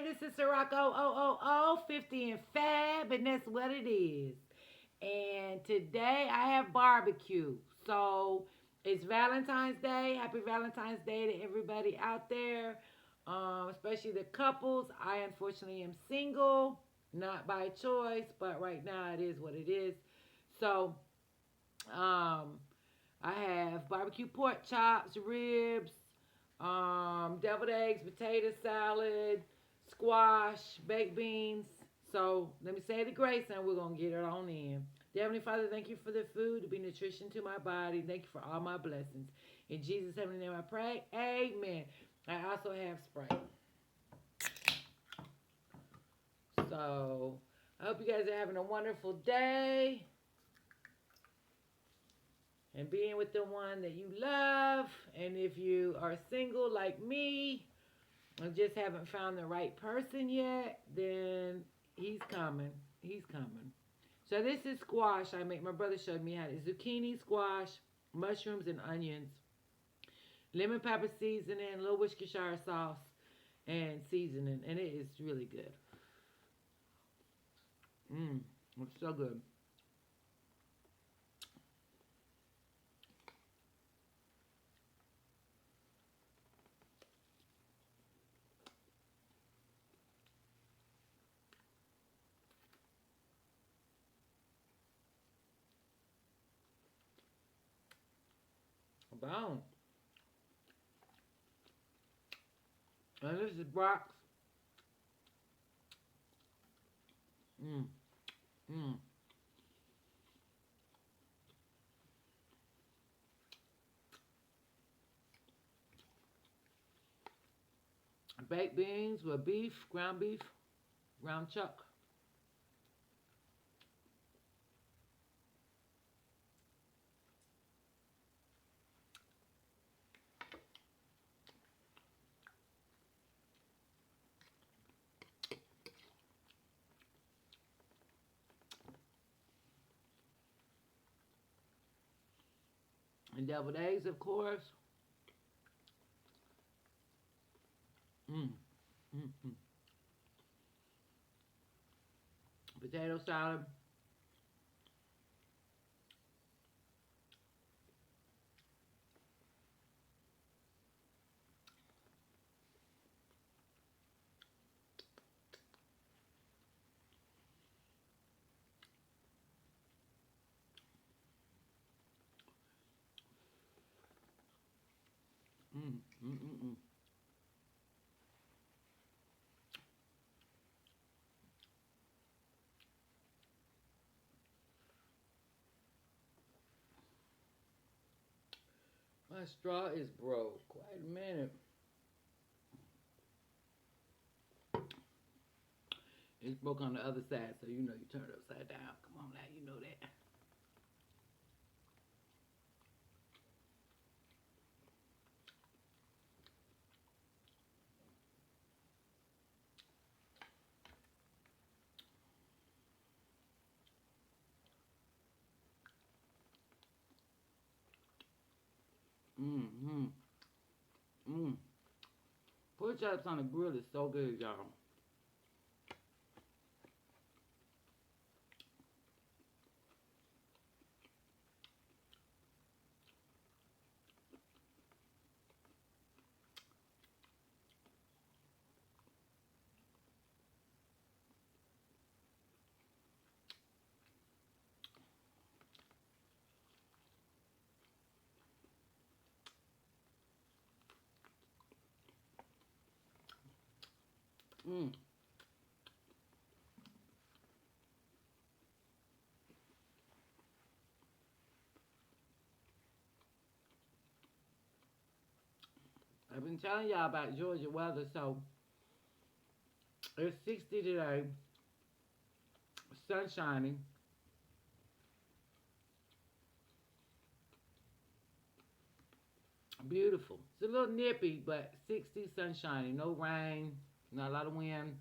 Hey, this is Ciroc 50 and Fab, and that's what it is. And today I have barbecue. So it's Valentine's Day. Happy Valentine's Day to everybody out there, especially the couples. I unfortunately am single, not by choice, but right now it is what it is. So um, I have barbecue pork chops, ribs, deviled eggs, potato salad, squash, baked beans. So let me say the grace and we're going to get it on in. Dear Heavenly Father, thank you for the food to be nutrition to my body. Thank you for all my blessings. In Jesus' heavenly name I pray. Amen. I also have Sprite. So I hope you guys are having a wonderful day and being with the one that you love. And if you are single like me, and just haven't found the right person yet, then he's coming. He's coming. So this is squash I make. My brother showed me how to zucchini, squash, mushrooms, and onions, lemon pepper seasoning, a little Worcestershire sauce, and seasoning, and it is really good. Mmm, it's so good. Boom. And this is Brock's. Mmm, mmm. Baked beans with beef, ground chuck. And deviled eggs, of course. Mmm, mmm, mmm. Potato salad. Mmm, mmm, mmm, mmm. My straw is broke. Wait a minute. It's broke on the other side, so you know you turn it upside down. Come on now, you know that. Mmm, mmm, mmm. Pork chops on the grill is so good, y'all. Mmm. I've been telling y'all about Georgia weather, so it's 60 today, sun shining, beautiful. It's a little nippy, but 60, sun shining, no rain, not a lot of wind.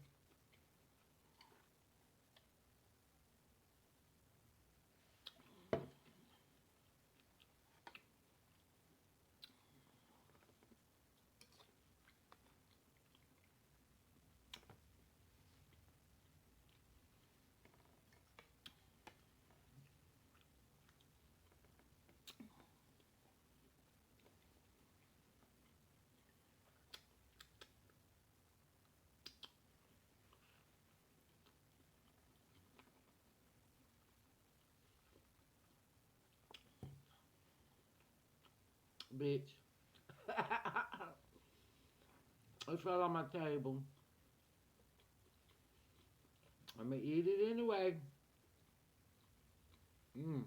bitch. It fell on my table. I'm gonna eat it anyway. Mm.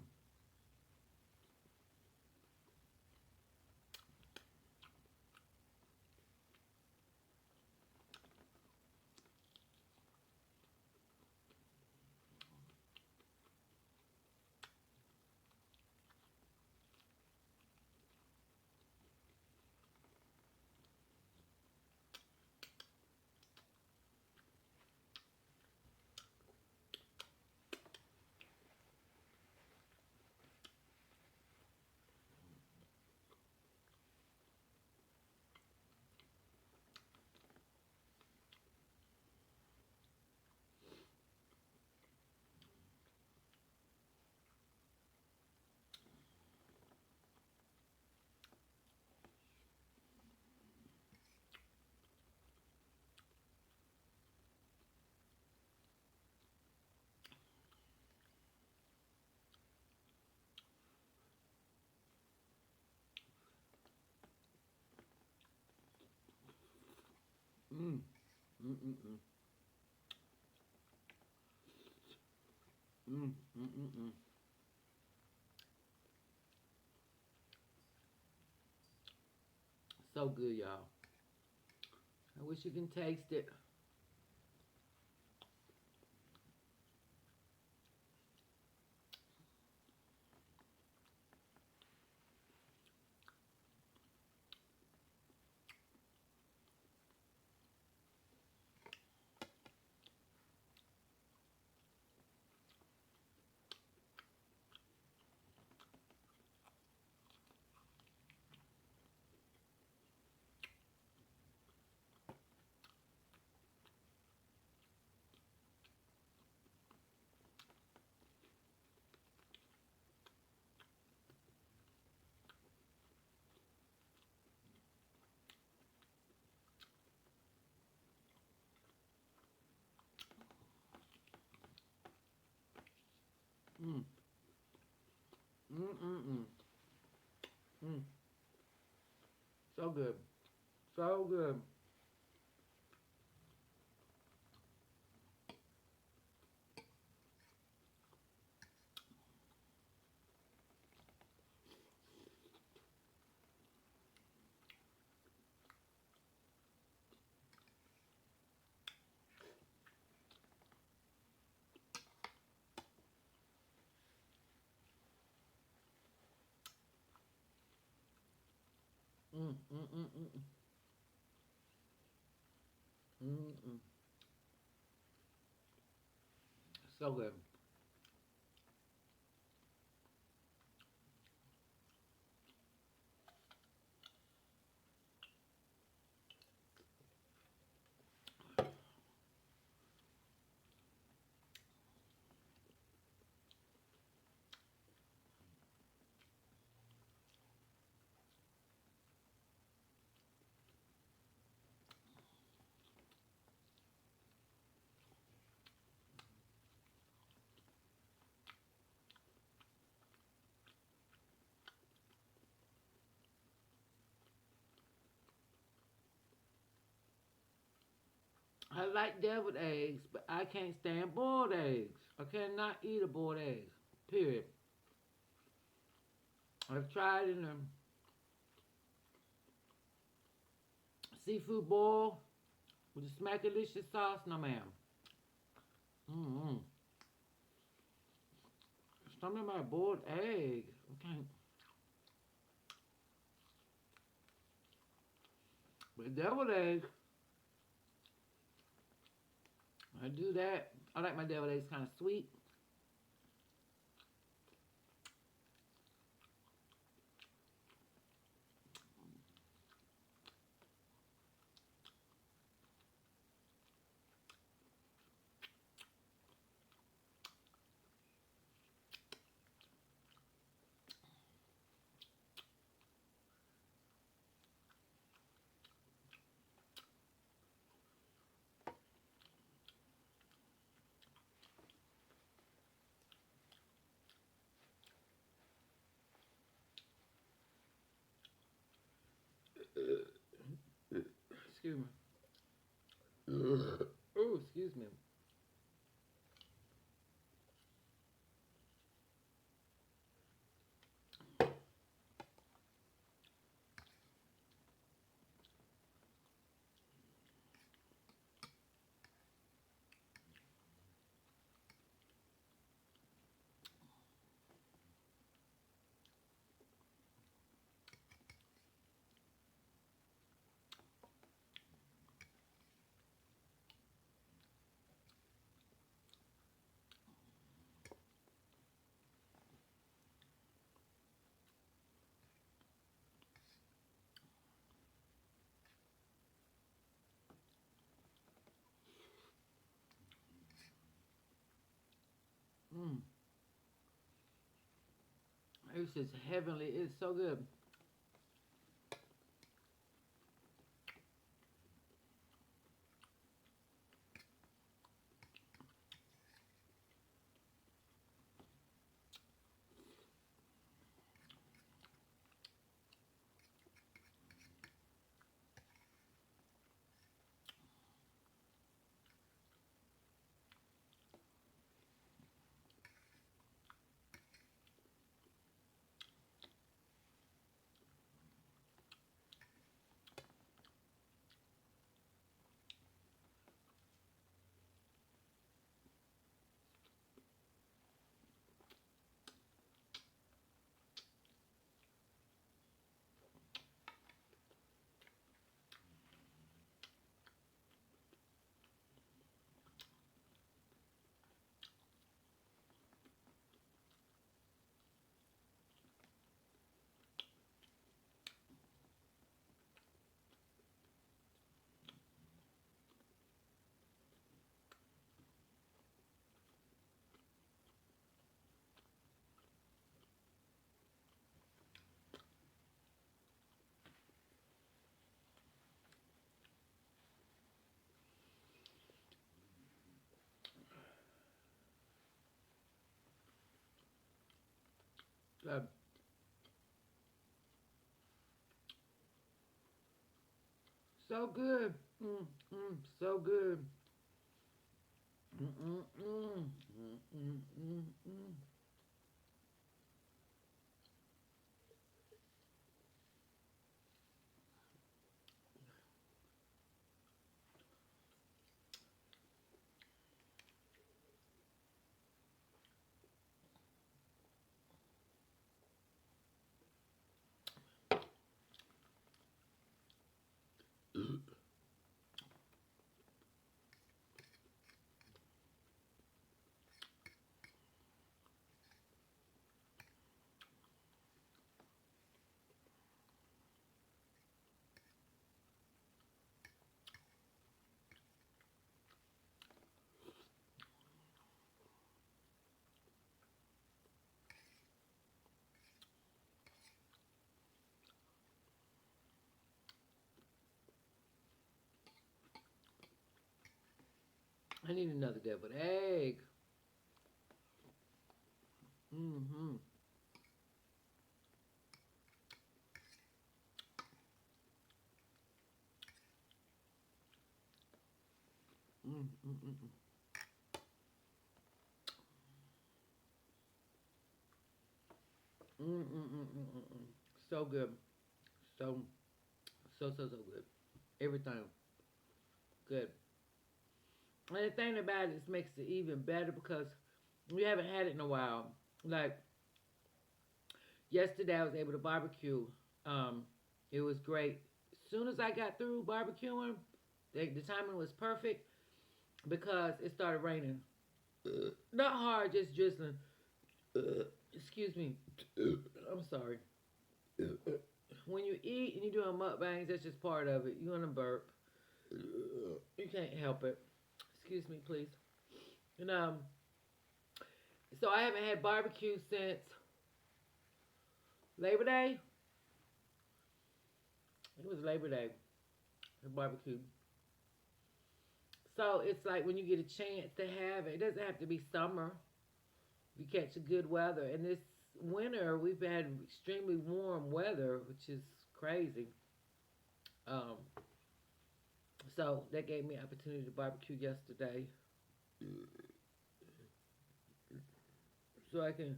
Mm. Mm. Mm. Mm. Mm. Mm. Mm. Mm. So good, y'all. I wish you can taste it. Mm. Mm. Mm. Mm. Mm. So good. So good. Mm. Mm. Mm. Mm. Mm. Mm. So good. I like deviled eggs, but I can't stand boiled eggs. I cannot eat a boiled egg. Period. I've tried in a seafood boil with the smackalicious sauce. No, ma'am. Mm-hmm. Something about boiled egg. Okay. But deviled eggs, I do that. I like my deviled eggs kind of sweet. Excuse me. Oh, excuse me. Mm. It's just heavenly. It's so good. Uh, so good. So good. Mm, mm, mm. Mm, mm, mm, mm. I need another deviled egg. Mm-hmm. Mm, mm, mm, mm. Mm, mm, mm, mm, mm, mm. So good. So, so good. Everything good. And the thing about it is makes it even better because we haven't had it in a while. Like yesterday, I was able to barbecue. Um, it was great. As soon as I got through barbecuing, the timing was perfect because it started raining. Not hard, just drizzling. Excuse me. I'm sorry. When you eat and you're doing mukbangs, that's just part of it. You're gonna burp. You can't help it. Excuse me, please. And so I haven't had barbecue since Labor Day. It was Labor Day. The barbecue. So it's like when you get a chance to have it. It doesn't have to be summer. You catch a good weather. And this winter we've had extremely warm weather, which is crazy. Um, so that gave me an opportunity to barbecue yesterday, so I can.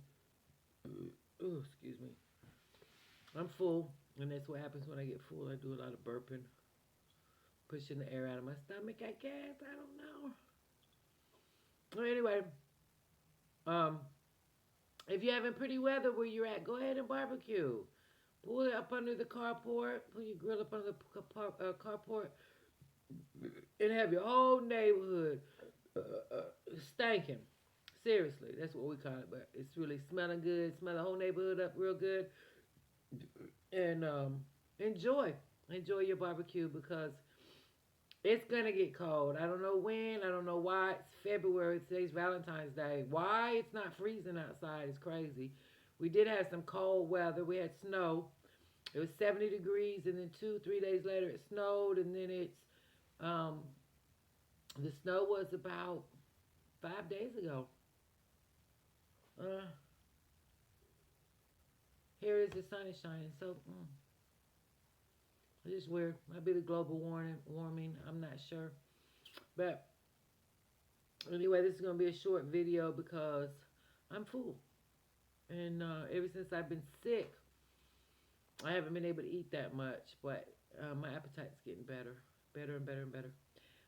Oh, excuse me. I'm full, and that's what happens when I get full. I do a lot of burping, pushing the air out of my stomach. I guess I don't know. Well, anyway, um, if you're having pretty weather where you're at, go ahead and barbecue. Pull it up under the carport. Pull your grill up under the carport, and have your whole neighborhood stinking. Seriously, that's what we call it. But it's really smelling good. Smell the whole neighborhood up real good, and enjoy, enjoy your barbecue because it's gonna get cold. I don't know when. I don't know why. It's February. Today's Valentine's Day. Why it's not freezing outside is crazy. We did have some cold weather. We had snow. It was 70 degrees, and then 2, 3 days later it snowed, and then it's um, the snow was about 5 days ago. Uh, Here is the sun is shining. So it's just weird. Might be the global warming. I'm not sure. But anyway, this is gonna be a short video because I'm full, and ever since I've been sick, I haven't been able to eat that much. But my appetite's getting better, better and better and better.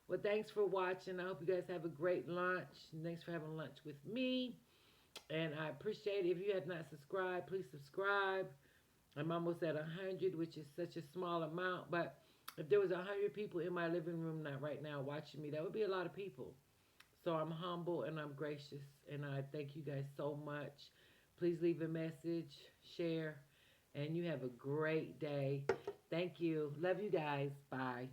Well, thanks for watching. I hope you guys have a great lunch. And thanks for having lunch with me. And I appreciate it. If you have not subscribed, please subscribe. I'm almost at 100, which is such a small amount. But if there was 100 people in my living room not right now watching me, that would be a lot of people. So I'm humble and I'm gracious. And I thank you guys so much. Please leave a message, share, and you have a great day. Thank you. Love you guys. Bye.